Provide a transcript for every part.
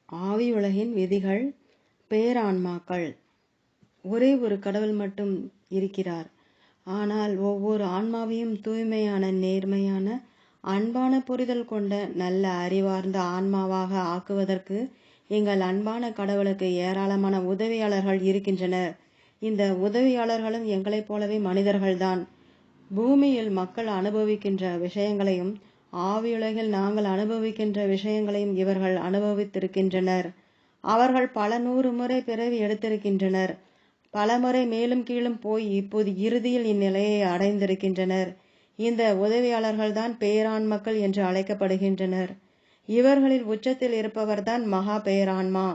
ஆவியுலகின் விதிகள். பேரான்மாக்கள். ஒரே ஒரு கடவுள் மட்டும் இருக்கிறார். ஆனால் ஒவ்வொரு ஆன்மாவையும் தூய்மையான, நேர்மையான, அன்பான புரிதல் கொண்ட நல்ல அறிவார்ந்த ஆன்மாவாக ஆக்குவதற்கு எங்கள் அன்பான கடவுளுக்கு ஏராளமான உதவியாளர்கள் இருக்கின்றனர். இந்த உதவியாளர்களும் எங்களைப் போலவே மனிதர்கள்தான். பூமியில் மக்கள் அனுபவிக்கின்ற விஷயங்களையும் ஆவியுலகில் நாங்கள் அனுபவிக்கின்ற விஷயங்களையும் இவர்கள் அனுபவித்திருக்கின்றனர். அவர்கள் பல 100 முறை பிறவி எடுத்திருக்கின்றனர். பலமுறை மேலும் கீழும் போய் இப்போது இறுதியில் இந்நிலையை அடைந்திருக்கின்றனர். இந்த உதவியாளர்கள்தான் பேரான்மக்கள் என்று அழைக்கப்படுகின்றனர். இவர்களில் உச்சத்தில் இருப்பவர்தான் மகா பேரான்மா.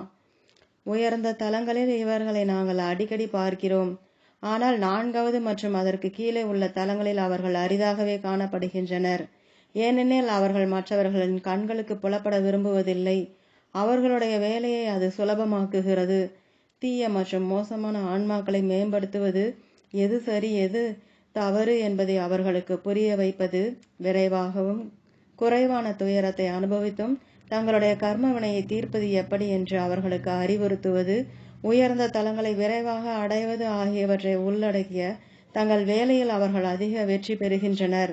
உயர்ந்த தலங்களில் இவர்களை நாங்கள் அடிக்கடி பார்க்கிறோம். ஆனால் 4வது மற்றும் அதற்கு கீழே உள்ள தலங்களில் அவர்கள் அரிதாகவே காணப்படுகின்றனர். ஏனெனில் அவர்கள் மற்றவர்களின் கண்களுக்கு புலப்பட விரும்புவதில்லை. அவர்களுடைய வேலையை அது சுலபமாக்குகிறது. தீய மற்றும் மோசமான ஆன்மாக்களை மேம்படுத்துவது, எது சரி எது தவறு என்பதை அவர்களுக்கு புரிய வைப்பது, விரைவாகவும் குறைவான துயரத்தை அனுபவித்தும் தங்களுடைய கர்ம வினையை தீர்ப்பது எப்படி என்று அவர்களுக்கு அறிவுறுத்துவது, உயர்ந்த தலங்களை விரைவாக அடைவது ஆகியவற்றை உள்ளடக்கிய தங்கள் வேலையில் அவர்கள் அதிக வெற்றி பெறுகின்றனர்.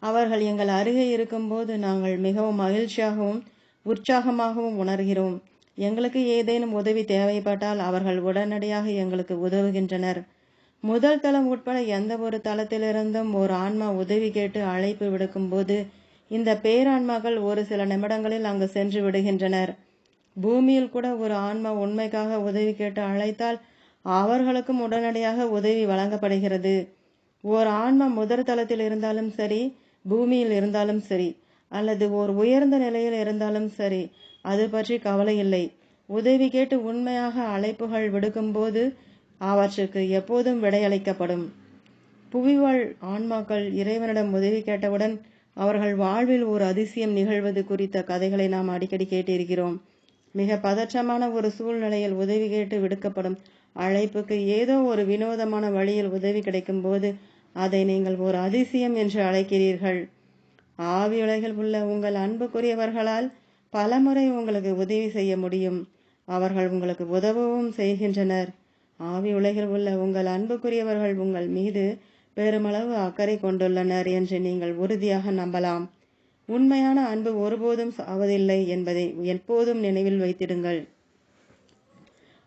அவர்கள் எங்கள் அருகே இருக்கும்போது நாங்கள் மிகவும் மகிழ்ச்சியாகவும் உற்சாகமாகவும் உணர்கிறோம். எங்களுக்கு ஏதேனும் உதவி தேவைப்பட்டால் அவர்கள் உடனடியாக எங்களுக்கு உதவுகின்றனர். முதல் தளம் உட்பட எந்த ஒரு தளத்திலிருந்தும் ஒரு ஆன்மா உதவி கேட்டு அழைப்பு விடுக்கும் போது இந்த பேரான்மாக்கள் ஒரு சில நிமிடங்களில் அங்கு சென்று விடுகின்றனர். பூமியில் கூட ஒரு ஆன்மா உண்மைக்காக உதவி கேட்டு அழைத்தால் அவர்களுக்கும் உடனடியாக உதவி வழங்கப்படுகிறது. ஓர் ஆன்மா முதல் தளத்தில் இருந்தாலும் சரி, பூமியில் இருந்தாலும் சரி, அல்லது ஓர் உயர்ந்த நிலையில் இருந்தாலும் சரி, அது பற்றி கவலை இல்லை. உதவி கேட்டு உண்மையாக அழைப்புகள் விடுக்கும் போது அவற்றுக்கு எப்போதும் விடையளிக்கப்படும். புவிவாழ் ஆன்மாக்கள் இறைவனிடம் உதவி கேட்டவுடன் அவர்கள் வாழ்வில் ஒரு அதிசயம் நிகழ்வது குறித்த கதைகளை நாம் அடிக்கடி கேட்டிருக்கிறோம். மிக பதற்றமான ஒரு சூழ்நிலையில் உதவி கேட்டு விடுக்கப்படும் அழைப்புக்கு ஏதோ ஒரு வினோதமான வழியில் உதவி கிடைக்கும் போது அதை நீங்கள் ஒரு அதிசயம் என்று அழைக்கிறீர்கள். ஆவியுலகில் உள்ள உங்கள் அன்புக்குரியவர்களால் பலமுறை உங்களுக்கு உதவி செய்ய முடியும். அவர்கள் உங்களுக்கு உதவவும் செய்கின்றனர். ஆவி உலகில் உள்ள உங்கள் அன்புக்குரியவர்கள் உங்கள் மீது பெருமளவு அக்கறை கொண்டுள்ளனர் என்று நீங்கள் உறுதியாக நம்பலாம். உண்மையான அன்பு ஒருபோதும் சாவதில்லை என்பதை எப்போதும் நினைவில் வைத்திடுங்கள்.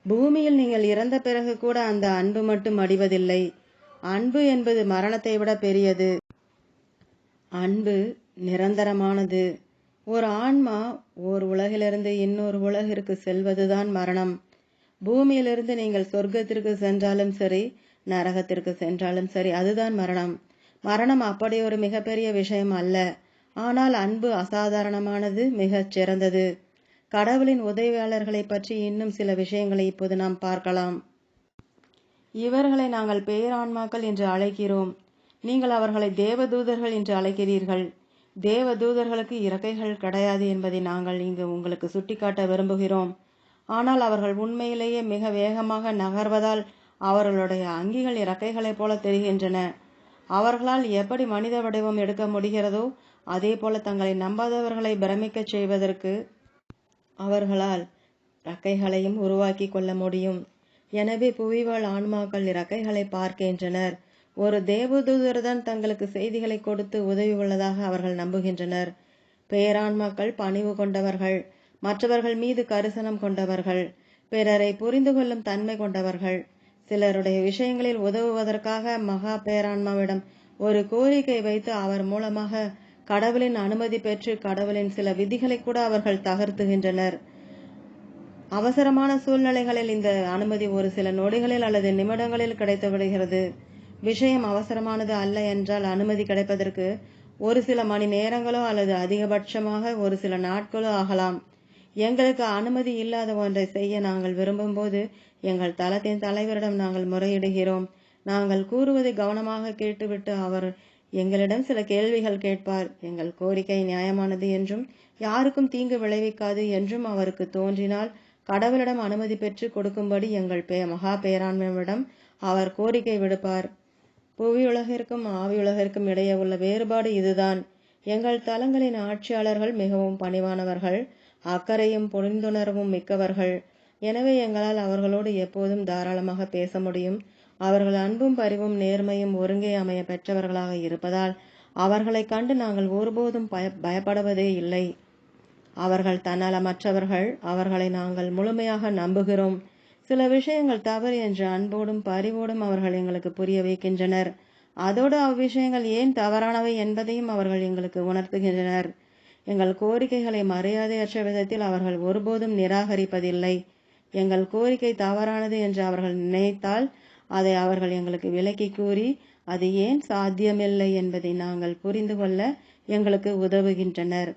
பூமியில் நீங்கள் இறந்த பிறகு கூட அந்த அன்பு மட்டும் அடிவதில்லை. அன்பு என்பது மரணத்தை விட பெரியது. அன்பு நிரந்தரமானது. ஒரு ஆன்மா ஓர் உலகிலிருந்து இன்னொரு உலகிற்கு செல்வதுதான் மரணம். பூமியிலிருந்து நீங்கள் சொர்க்கத்திற்கு சென்றாலும் சரி, நரகத்திற்கு சென்றாலும் சரி, அதுதான் மரணம். மரணம் அப்படி ஒரு மிகப்பெரிய விஷயம் அல்ல. ஆனால் அன்பு அசாதாரணமானது, மிகச் சிறந்தது. கடவுளின் உதவியாளர்களை பற்றி இன்னும் சில விஷயங்களை இப்போது நாம் பார்க்கலாம். இவர்களை நாங்கள் பேரான்மாக்கள் என்று அழைக்கிறோம். நீங்கள் அவர்களை தேவதூதர்கள் என்று அழைக்கிறீர்கள். தேவதூதர்களுக்கு இறக்கைகள் கிடையாது என்பதை நாங்கள் இங்கு உங்களுக்கு சுட்டிக்காட்ட விரும்புகிறோம். ஆனால் அவர்கள் உண்மையிலேயே மிக வேகமாக நகர்வதால் அவர்களுடைய அங்கிகள் இறக்கைகளைப் போல தெரிகின்றன. அவர்களால் எப்படி மனித வடிவம் எடுக்க முடிகிறதோ அதே போல தங்களை நம்பாதவர்களை பிரமிக்கச் செய்வதற்கு அவர்களால் இறக்கைகளையும் உருவாக்கி கொள்ள முடியும். எனவே புவிவாழ் ஆன்மாக்கள் இறக்கைகளை பார்க்கின்றனர். ஒரு தேவதூதர்தான் தங்களுக்கு செய்திகளை கொடுத்து உதவி உள்ளதாக அவர்கள் நம்புகின்றனர். பேரான்மாக்கள் பணிவு கொண்டவர்கள், மற்றவர்கள் மீது கரிசனம் கொண்டவர்கள், பிறரை புரிந்து கொள்ளும் தன்மை கொண்டவர்கள். சிலருடைய விஷயங்களில் உதவுவதற்காக மகா பேரான்மாவிடம் ஒரு கோரிக்கை வைத்து அவர் மூலமாக கடவுளின் அனுமதி பெற்று கடவுளின் சில விதிகளை கூட அவர்கள் தகர்த்துகின்றனர். அவசரமான சூழ்நிலைகளில் இந்த அனுமதி ஒரு சில நொடிகளில் அல்லது நிமிடங்களில் கிடைத்து விடுகிறது. விஷயம் அவசரமானது அல்ல என்றால் அனுமதி கிடைப்பதற்கு ஒரு சில மணி நேரங்களோ அல்லது அதிகபட்சமாக ஒரு சில நாட்களோ ஆகலாம். எங்களுக்கு அனுமதி இல்லாத ஒன்றை செய்ய நாங்கள் விரும்பும் போது எங்கள் தளத்தின் தலைவரிடம் நாங்கள் முறையிடுகிறோம். நாங்கள் கூறுவதை கவனமாக கேட்டுவிட்டு அவர் எங்களிடம் சில கேள்விகள் கேட்பார். எங்கள் கோரிக்கை நியாயமானது என்றும் யாருக்கும் தீங்கு விளைவிக்காது என்றும் அவருக்கு தோன்றினால் கடவுளிடம் அனுமதி பெற்று கொடுக்கும்படி எங்கள் மகா பேரான்மையிடம் அவர் கோரிக்கை விடுப்பார். புவியுலகிற்கும் ஆவியுலகிற்கும் இடையே உள்ள வேறுபாடு இதுதான். எங்கள் தலங்களின் ஆட்சியாளர்கள் மிகவும் பணிவானவர்கள். அக்கறையும் புரிந்துணர்வும் மிக்கவர்கள். எனவே எங்களால் அவர்களோடு எப்போதும் தாராளமாக பேச முடியும். அவர்கள் அன்பும் பரிவும் நேர்மையும் ஒருங்கே அமைய பெற்றவர்களாக இருப்பதால் அவர்களைக் கண்டு நாங்கள் ஒருபோதும் பயப்படுவதே இல்லை. அவர்கள் தன்னலமற்றவர்கள். அவர்களை நாங்கள் முழுமையாக நம்புகிறோம். சில விஷயங்கள் தவறு என்று அன்போடும் பரிவோடும் அவர்கள் எங்களுக்கு புரிய வைக்கின்றனர். அதோடு அவ்விஷயங்கள் ஏன் தவறானவை என்பதையும் அவர்கள் எங்களுக்கு உணர்த்துகின்றனர். எங்கள் கோரிக்கைகளை மரியாதையற்ற விதத்தில் அவர்கள் ஒருபோதும் நிராகரிப்பதில்லை. எங்கள் கோரிக்கை தவறானது என்று அவர்கள் நினைத்தால் அதை அவர்கள் எங்களுக்கு விளக்கி கூறி அது ஏன் சாத்தியமில்லை என்பதை நாங்கள் புரிந்து கொள்ள எங்களுக்கு உதவுகின்றனர்.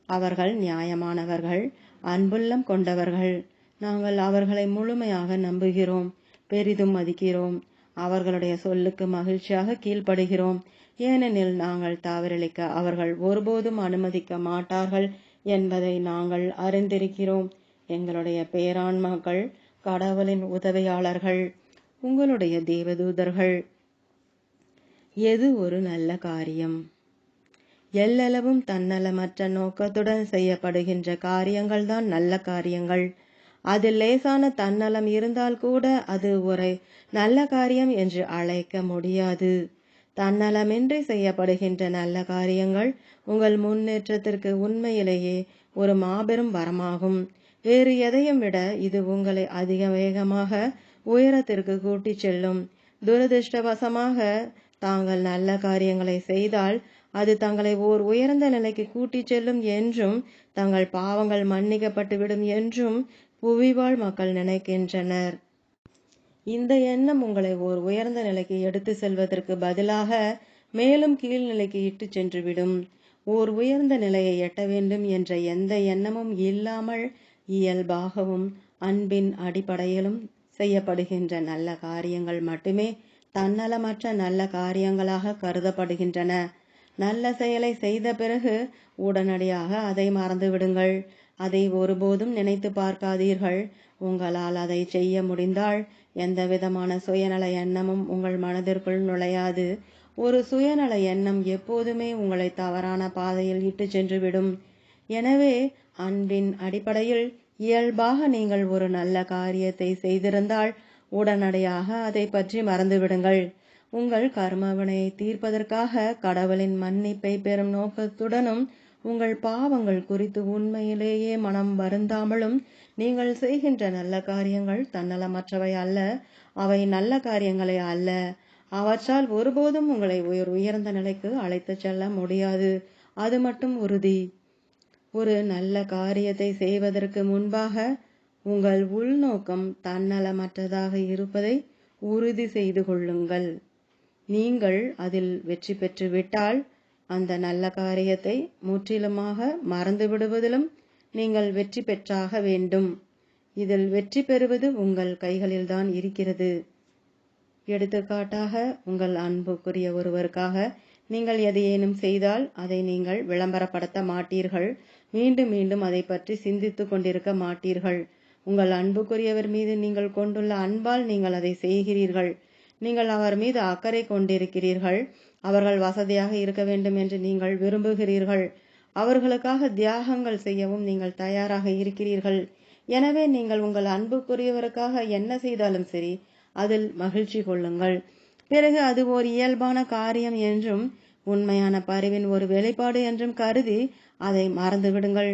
அவர்கள் நியாயமானவர்கள், அன்புள்ளம் கொண்டவர்கள். நாங்கள் அவர்களை முழுமையாக நம்புகிறோம், பெரிதும் மதிக்கிறோம். அவர்களுடைய சொல்லுக்கு மகிழ்ச்சியாக கீழ்ப்படுகிறோம். ஏனெனில் நாங்கள் தவறிழைக்க அவர்கள் ஒருபோதும் அனுமதிக்க மாட்டார்கள் என்பதை நாங்கள் அறிந்திருக்கிறோம். எங்களுடைய பேரான்மாக்கள் கடவுளின் உதவியாளர்கள், உங்களுடைய தேவதூதர்கள். எது ஒரு நல்ல காரியம்? எல்லளவும் தன்னலமற்ற நோக்கத்துடன் செய்யப்படுகின்ற காரியங்கள்தான் நல்ல காரியங்கள். அதில் லேசான தன்னலம் இருந்தால் கூட அது ஒரு நல்ல காரியம் என்று அழைக்க முடியாது. தன்னலமின்றி செய்யப்படுகின்ற நல்ல காரியங்கள் உங்கள் முன்னேற்றத்திற்கு உண்மையிலேயே ஒரு மாபெரும் வரமாகும். வேறு எதையும் விட இது உங்களை அதிக வேகமாக உயரத்திற்கு கூட்டிச் செல்லும். துரதிருஷ்டவசமாக தாங்கள் நல்ல காரியங்களை செய்தால் அது தங்களை ஓர் உயர்ந்த நிலைக்கு கூட்டிச் செல்லும் என்றும் தங்கள் பாவங்கள் மன்னிக்கப்பட்டுவிடும் என்றும் புவிவாழ் மக்கள் நினைக்கின்றனர். இந்த எண்ணம் உங்களை ஓர் உயர்ந்த நிலைக்கு எடுத்து செல்வதற்கு பதிலாக மேலும் கீழ்நிலைக்கு இட்டு சென்றுவிடும். ஓர் உயர்ந்த நிலையை எட்ட வேண்டும் என்ற எந்த எண்ணமும் இல்லாமல் இயல்பாகவும் அன்பின் அடிப்படையிலும் செய்யப்படுகின்ற நல்ல காரியங்கள் மட்டுமே தன்னலமற்ற நல்ல காரியங்களாக கருதப்படுகின்றன. நல்ல செயலை செய்த பிறகு உடனடியாக அதை மறந்துவிடுங்கள். அதை ஒருபோதும் நினைத்து பார்க்காதீர்கள். உங்களால் அதை செய்ய முடிந்தால் எந்தவிதமான சுயநல எண்ணமும் உங்கள் மனதிற்குள் நுழையாது. ஒரு சுயநல எண்ணம் எப்போதுமே உங்களை தவறான பாதையில் இட்டு சென்றுவிடும். எனவே அன்பின் அடிப்படையில் இயல்பாக நீங்கள் ஒரு நல்ல காரியத்தை செய்திருந்தால் உடனடியாக அதை பற்றி மறந்துவிடுங்கள். உங்கள் கர்மவினையை தீர்ப்பதற்காக கடவுளின் மன்னிப்பை பெறும் நோக்கத்துடனும் உங்கள் பாவங்கள் குறித்து உண்மையிலேயே மனம் வருந்தாமலும் நீங்கள் செய்கின்ற நல்ல காரியங்கள் தன்னலமற்றவை அல்ல. அவை நல்ல காரியங்களே அல்ல. அவற்றால் ஒருபோதும் உங்களை உயர்ந்த நிலைக்கு அழைத்துச் செல்ல முடியாது. அது மட்டும் உறுதி. ஒரு நல்ல காரியத்தை செய்வதற்கு முன்பாக உங்கள் உள்நோக்கம் தன்னலமற்றதாக இருப்பதை உறுதி செய்து கொள்ளுங்கள். நீங்கள் அதில் வெற்றி பெற்று விட்டால் அந்த நல்ல காரியத்தை முற்றிலுமாக மறந்து விடுவதிலும் நீங்கள் வெற்றி பெற்றாக வேண்டும். இதில் வெற்றி பெறுவது உங்கள் கைகளில்தான் இருக்கிறது. எடுத்துக்காட்டாக, உங்கள் அன்புக்குரிய ஒருவருக்காக நீங்கள் எதையேனும் செய்தால் அதை நீங்கள் விளம்பரப்படுத்த மாட்டீர்கள். மீண்டும் மீண்டும் அதை பற்றி சிந்தித்து கொண்டிருக்க மாட்டீர்கள். உங்கள் அன்புக்குரியவர் மீது நீங்கள் கொண்டுள்ள அன்பால் நீங்கள் அதை செய்கிறீர்கள். நீங்கள் அவர் மீது அக்கறை கொண்டிருக்கிறீர்கள். அவர்கள் வசதியாக இருக்க வேண்டும் என்று நீங்கள் விரும்புகிறீர்கள். அவர்களுக்காக தியாகங்கள் செய்யவும் நீங்கள் தயாராக இருக்கிறீர்கள். எனவே நீங்கள் உங்கள் அன்புக்குரியவருக்காக என்ன செய்தாலும் சரி, அதில் மகிழ்ச்சி கொள்ளுங்கள். பிறகு அது ஓர் இயல்பான காரியம் என்றும் உண்மையான பரிவின் ஒரு வெளிப்பாடு என்றும் கருதி அதை மறந்துவிடுங்கள்.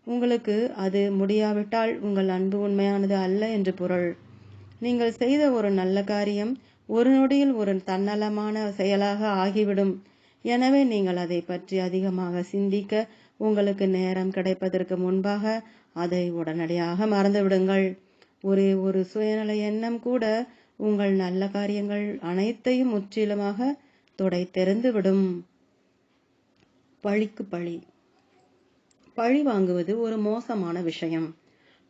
உங்களுக்கு அது முடியாவிட்டால் உங்கள் அன்பு உண்மையானது அல்ல என்று பொருள். நீங்கள் செய்த ஒரு நல்ல காரியம் ஒரு நொடியில் ஒரு தன்னலமான செயலாக ஆகிவிடும். எனவே நீங்கள் அதை பற்றி அதிகமாக சிந்திக்க உங்களுக்கு நேரம் கிடைப்பதற்கு முன்பாக அதை உடனடியாக மறந்துவிடுங்கள். ஒரே ஒரு சுயநல எண்ணம் கூட உங்கள் நல்ல காரியங்கள் அனைத்தையும் முற்றிலுமாக துடைத்தெறிந்து விடும். பழிக்கு பழி. பழி வாங்குவது ஒரு மோசமான விஷயம்.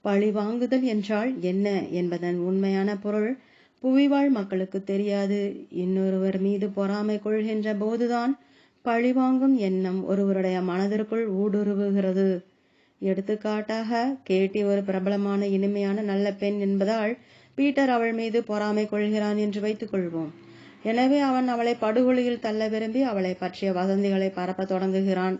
பழி வாங்குதல் என்றால் என்ன என்பதன் உண்மையான பொருள் புவிவாழ் மக்களுக்கு தெரியாது. இன்னொருவர் மீது பொறாமை கொள்கின்ற போதுதான் பழிவாங்கும் எண்ணம் ஒருவருடைய மனதிற்குள் ஊடுருவுகிறது. எடுத்துக்காட்டாக, கேட்டி ஒரு பிரபலமான இனிமையான நல்ல பெண் என்பதால் பீட்டர் அவள் மீது பொறாமை கொள்கிறான் என்று வைத்துக் கொள்வோம். எனவே அவன் அவளை படுகொலியில் தள்ள விரும்பி அவளை பற்றிய வதந்திகளை பரப்ப தொடங்குகிறான்.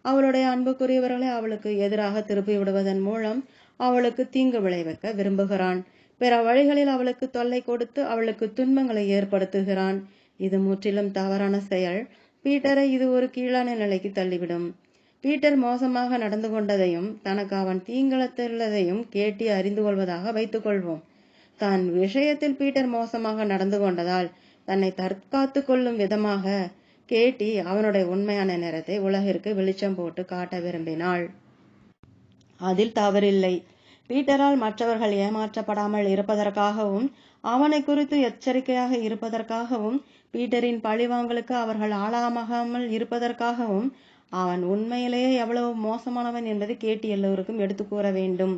அவளுடைய அன்புக்குரியவர்களை அவளுக்கு எதிராக திருப்பி விடுவதன் மூலம் அவளுக்கு தீங்கு விளைவிக்க விரும்புகிறான். பிற வழிகளில் அவளுக்கு தொல்லை கொடுத்து அவளுக்கு துன்பங்களை ஏற்படுத்துகிறான். இது முற்றிலும் தவறான செயல். பீட்டரை இது ஒரு கீழான நிலைக்கு தள்ளிவிடும். பீட்டர் மோசமாக நடந்து கொண்டதையும் தனக்கு அவன் தீங்கிழத்துள்ளதையும் கேட்டி அறிந்து கொள்வதாக வைத்துக் கொள்வோம். தன் விஷயத்தில் பீட்டர் மோசமாக நடந்து கொண்டதால் தன்னை தற்காத்து கொள்ளும் விதமாக கேட்டி அவனுடைய உண்மையான நிறத்தை உலகிற்கு வெளிச்சம் போட்டு காட்ட விரும்பினாள். அதில் தவறில்லை. பீட்டரால் மற்றவர்கள் ஏமாற்றப்படாமல் இருப்பதற்காகவும் அவனை குறித்து எச்சரிக்கையாக இருப்பதற்காகவும் பீட்டரின் பழிவாங்கலுக்கு அவர்கள் ஆளாகாமல் இருப்பதற்காகவும் அவன் உண்மையிலேயே எவ்வளவு மோசமானவன் என்பதை கேட்டி எல்லோருக்கும் எடுத்து கூற வேண்டும்.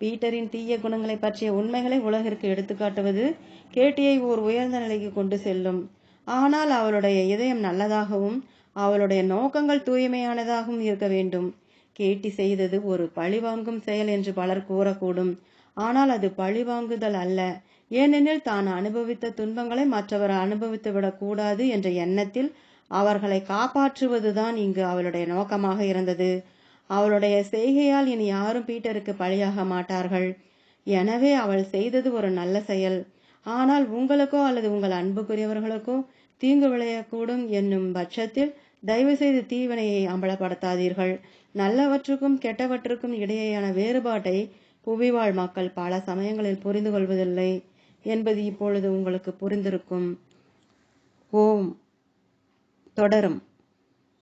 பீட்டரின் தீய குணங்களை பற்றிய உண்மைகளை உலகிற்கு எடுத்துக்காட்டுவது கேட்டியை ஓர் உயர்ந்த நிலைக்கு கொண்டு செல்லும். ஆனால் அவளுடைய இதயம் நல்லதாகவும் அவளுடைய நோக்கங்கள் தூய்மையானதாகவும் இருக்க வேண்டும். கேட்டி செய்தது ஒரு பழிவாங்கும் செயல் என்று பலர் கூறக்கூடும். ஆனால் அது பழிவாங்குதல் அல்ல. ஏனெனில் தான் அனுபவித்த துன்பங்களை மற்றவர் அனுபவித்து விடக்கூடாது என்ற எண்ணத்தில் அவர்களை காப்பாற்றுவதுதான் இங்கு அவளுடைய நோக்கமாக இருந்தது. அவளுடைய செய்கையால் இனி யாரும் பீட்டருக்கு பழியாக மாட்டார்கள். எனவே அவள் செய்தது ஒரு நல்ல செயல். ஆனால் உங்களுக்கோ அல்லது உங்கள் அன்புக்குரியவர்களுக்கோ தீங்கு விளையக்கூடும் என்னும் பட்சத்தில் தயவு செய்து தீவினையை அம்பலப்படுத்தாதீர்கள். நல்லவற்றுக்கும் கெட்டவற்றுக்கும் இடையேயான வேறுபாட்டை புவிவாழ் மக்கள் பல சமயங்களில் புரிந்து கொள்வதில்லை என்பது இப்பொழுது உங்களுக்கு புரிந்திருக்கும். ஓம் தொடரும்.